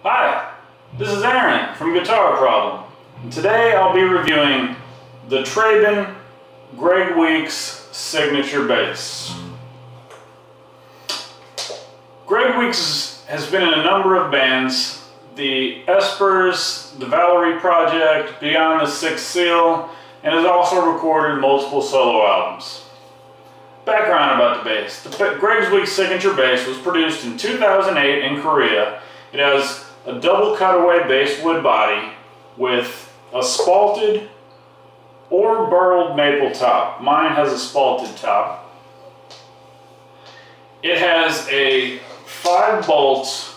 Hi, this is Aaron from Guitar Problem, and today I'll be reviewing the Traben Greg Weeks signature bass. Greg Weeks has been in a number of bands: the Espers, the Valerie Project, Beyond the Sixth Seal, and has also recorded multiple solo albums. Background about the bass. The Greg Weeks signature bass was produced in 2008 in Korea. It has a double cutaway bass wood body with a spalted or burled maple top. Mine has a spalted top. It has a 5-bolt,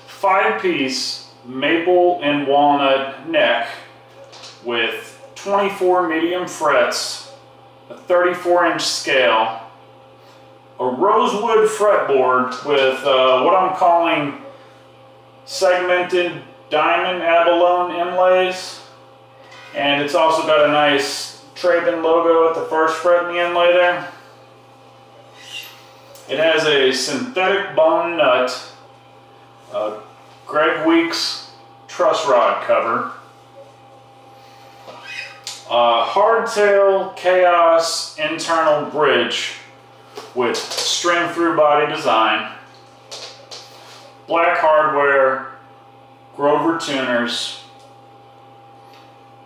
5-piece maple and walnut neck with 24 medium frets, a 34-inch scale, a rosewood fretboard with what I'm calling segmented diamond abalone inlays, and it's also got a nice Traben logo at the first fret in the inlay there. It has a synthetic bone nut, Greg Weeks truss rod cover, hardtail chaos internal bridge with string through body design, black hardware, Grover tuners,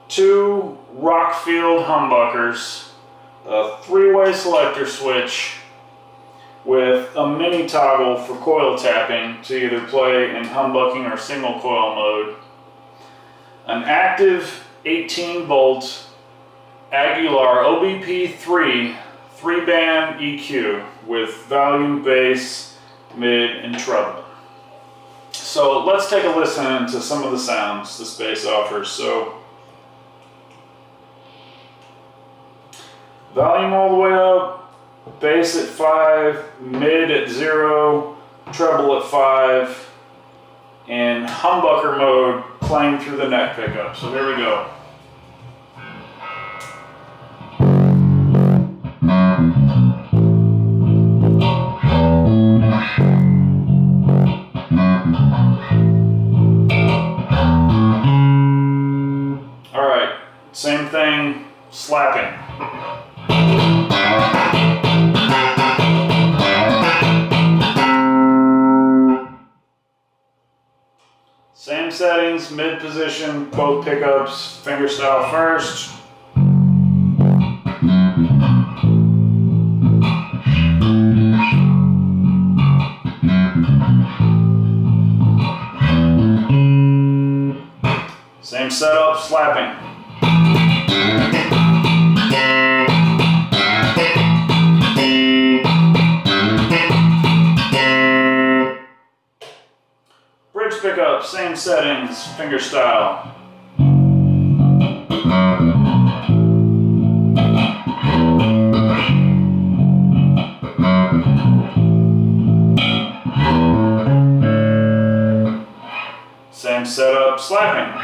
2 Rockfield humbuckers, a 3-way selector switch with a mini toggle for coil tapping to either play in humbucking or single coil mode, an active 18-volt Aguilar OBP3 3-band EQ with volume, bass, mid, and treble. So let's take a listen to some of the sounds this bass offers. So volume all the way up, bass at 5, mid at 0, treble at 5, and humbucker mode playing through the neck pickup. So here we go. Alright, same thing, slapping. Same settings, mid position, both pickups, fingerstyle first. Same setup, slapping. Bridge pickup, same settings, fingerstyle. Same setup, slapping.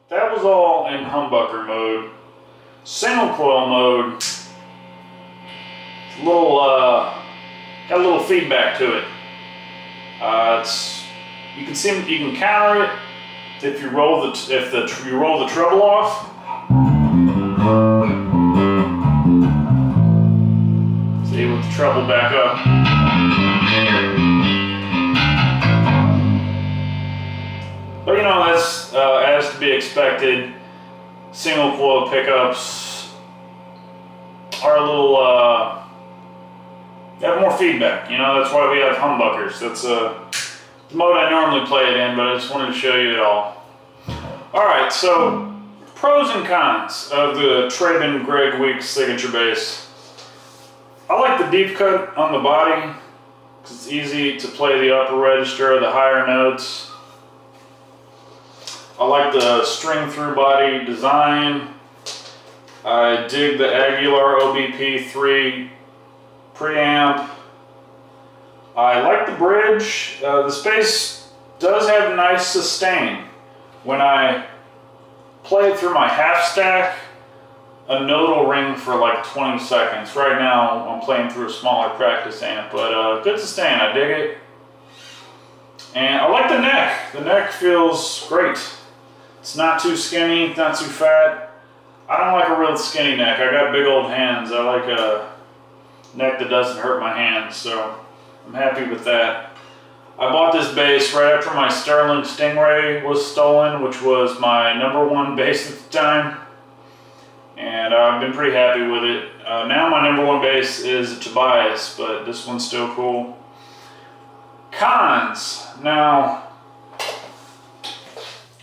That was all in humbucker mode. Single coil mode, it's a little, got a little feedback to it. You can counter it if you roll the treble off. See, with the treble back up. But you know, that's as to be expected. Single coil pickups are a little, they have more feedback. You know, that's why we have humbuckers. That's the mode I normally play it in, but I just wanted to show you it all. Alright, so pros and cons of the Traben Greg Weeks signature bass. I like the deep cut on the body because it's easy to play the upper register, the higher notes. I like the string through body design. I dig the Aguilar OBP3 preamp. I like the bridge. This bass does have nice sustain. When I play it through my half stack, a note will ring for like 20 seconds. Right now I'm playing through a smaller practice amp, but good sustain, I dig it. And I like the neck. The neck feels great. It's not too skinny, not too fat. I don't like a real skinny neck. I got big old hands. I like a neck that doesn't hurt my hands, so I'm happy with that. I bought this bass right after my Sterling Stingray was stolen, which was my #1 bass at the time. And I've been pretty happy with it. Now my #1 bass is a Tobias, but this one's still cool. Cons. Now,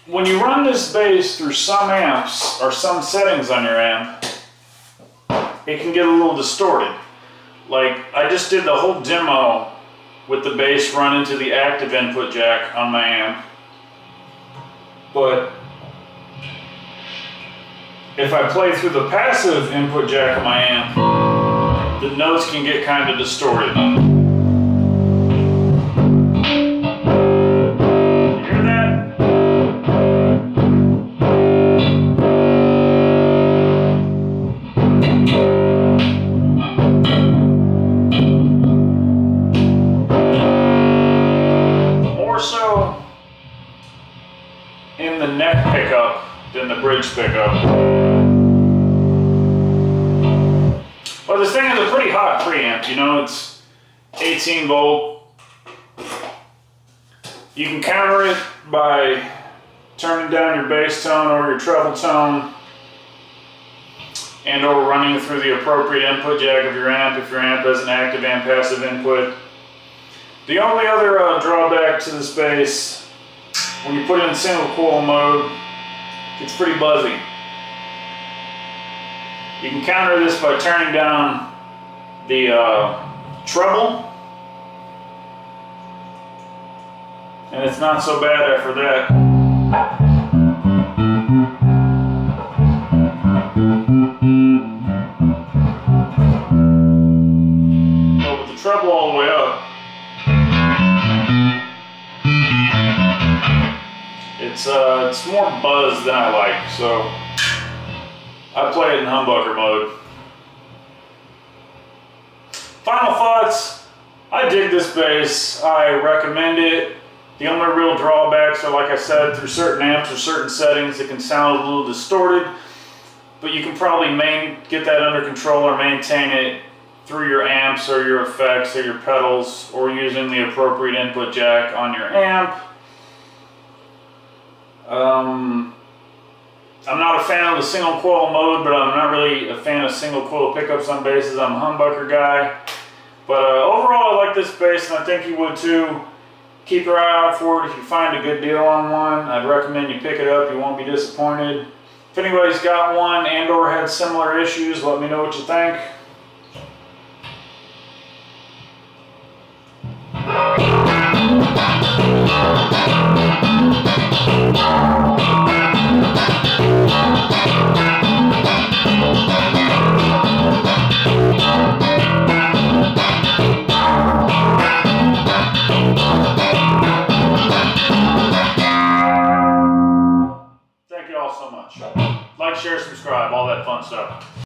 when you run this bass through some amps or some settings on your amp, it can get a little distorted. Like, I just did the whole demo with the bass run into the active input jack on my amp. But if I play through the passive input jack of my amp, the notes can get kind of distorted. In the neck pickup than the bridge pickup. Well, this thing is a pretty hot preamp, you know, it's 18 volt. You can counter it by turning down your bass tone or your treble tone and or running through the appropriate input jack of your amp if your amp has an active and passive input. The only other drawback to this bass, when you put it in single coil mode, it's pretty buzzy. You can counter this by turning down the treble, and it's not so bad after that. But with the treble all the way up, it's more buzz than I like, so I play it in humbucker mode. Final thoughts, I dig this bass, I recommend it. The only real drawbacks are, like I said, through certain amps or certain settings it can sound a little distorted, but you can probably get that under control or maintain it through your amps or your effects or your pedals or using the appropriate input jack on your amp. I'm not a fan of the single coil mode, but I'm not really a fan of single coil pickups on basses. I'm a humbucker guy. But overall, I like this bass, and I think you would too. Keep your eye out for it. If you find a good deal on one, I'd recommend you pick it up. You won't be disappointed. If anybody's got one and or had similar issues, let me know what you think. Thank you all so much. Like, share, subscribe, all that fun stuff.